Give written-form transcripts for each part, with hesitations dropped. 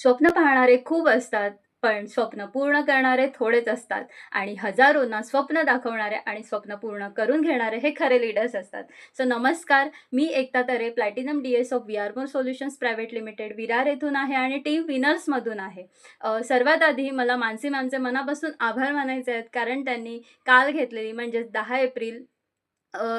स्वप्न पाहणारे खूप असतात, पण स्वप्न पूर्ण करणारे थोडेच असतात आणि हजारोंना स्वप्न दाखवणारे आणि स्वप्न पूर्ण करून घेणारे हे खरे लीडर्स असतात. सो नमस्कार, मी Ekta Tare, platinum DS of we are more solutions private limited, Virar येथून आहे आणि टीम विनर्समधून आहे. सर्वात आधी मला मानसी मॅमचे मनापासून आभार मानायचे आहेत, कारण त्यांनी काल घेतलेली म्हणजेच 10 एप्रिल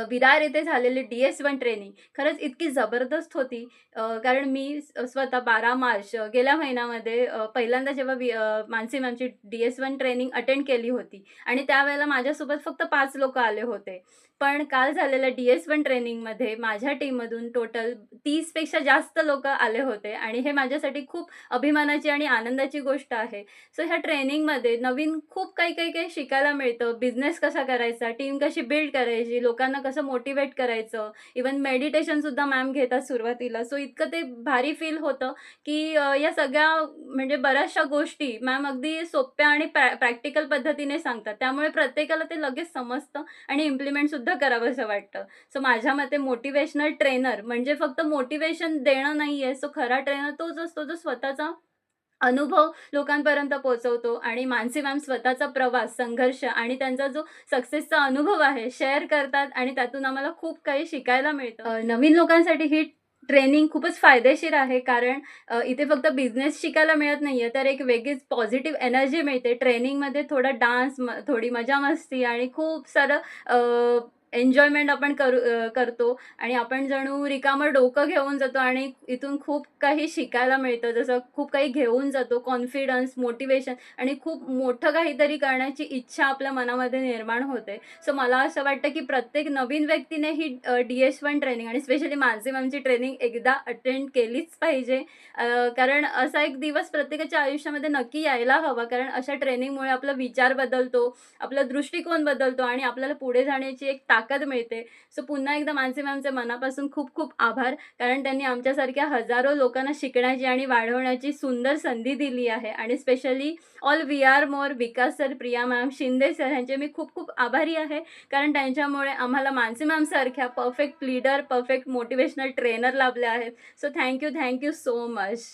विरार येथे झालेली डी-एस-1 ट्रेनिंग खरंच इतकी जबरदस्त होती. कारण मी स्वतः 12 मार्च गेल्या महिन्यामध्ये पहिल्यांदा जेव्हा मानसी मॅमची डी-एस-1 ट्रेनिंग अटेंड केली होती आणि त्यावेळेला माझ्यासोबत फक्त 5 लोकं आले होते. पण काल झालेल्या डी-एस-1 ट्रेनिंगमध्ये माझ्या टीममधून टोटल 30 पेक्षा जास्त लोकं आले होते आणि हे माझ्यासाठी खूप अभिमानाची आणि आनंदाची गोष्ट आहे. सो ह्या ट्रेनिंगमध्ये नवीन खूप काही शिकायला मिळतं. बिझनेस कसा करायचा, टीम कशी बिल्ड करायची, लोकांना कसं मोटिव्हेट करायचं. इव्हन मेडिटेशनसुद्धा मॅम घेतात सुरुवातीला. सो इतकं ते भारी फील होतं, की या सगळ्या म्हणजे बऱ्याचशा गोष्टी मॅम अगदी सोप्या आणि प्रॅक्टिकल पद्धतीने सांगतात. त्यामुळे प्रत्येकाला ते लगेच समजतं आणि इम्प्लिमेंटसुद्धा करावंसं वाटतं. सो माझ्या मते मोटिव्हेशनल ट्रेनर म्हणजे फक्त मोटिव्हेशन देणं नाहीये. सो खरा ट्रेनर तोच असतो जो स्वतःचा अनुभव लोकांपर्यंत पोहोचवतो आणि मानसी मॅम स्वतःचा प्रवास, संघर्ष आणि त्यांचा जो सक्सेसचा अनुभव आहे शेअर करतात आणि त्यातून आम्हाला खूप काही शिकायला मिळतं. नवीन लोकांसाठी ही ट्रेनिंग खूपच फायदेशीर आहे कारण इथे फक्त बिझनेस शिकायला मिळत नाहीये, तर एक वेगळीच पॉझिटिव्ह एनर्जी मिळते. ट्रेनिंगमध्ये थोडा डान्स, थोडी मजा-मस्ती आणि खूप सारं एन्जॉयमेंट आपण करतो आणि आपण जणू रिकामं डोकं घेऊन जातो आणि इथून खूप काही शिकायला मिळतं. जसं खूप काही घेऊन जातो, कॉन्फिडन्स, मोटिव्हेशन आणि खूप मोठं काहीतरी करण्याची इच्छा आपल्या मनामध्ये निर्माण होते. सो मला असं वाटतं, की प्रत्येक नवीन व्यक्तीने ही डी-एस-1 ट्रेनिंग आणि स्पेशली मानसी मॅमची ट्रेनिंग एकदा अटेंड केलीच पाहिजे. कारण असा एक दिवस प्रत्येकाच्या आयुष्यामध्ये नक्की यायला हवा. कारण अशा ट्रेनिंगमुळे आपला विचार बदलतो, आपला दृष्टिकोन बदलतो आणि आपल्याला पुढे जाण्याची एक ताकद मिळते. सो पुन्हा एकदा मानसी मॅमचे मनापासून खूप खूप आभार. कारण त्यांनी आमच्यासारख्या हजारो लोकांना शिकण्याची आणि वाढवण्याची सुंदर संधी दिली आहे आणि specially all we are more, Vikas sir, Priya ma'am, Shinde sir ह्यांचे मी खूप खूप आभारी आहे. कारण त्यांच्यामुळे आम्हाला मानसी मॅमसारख्या perfect leader, perfect motivational trainer लाभले आहेत. So thank you so much.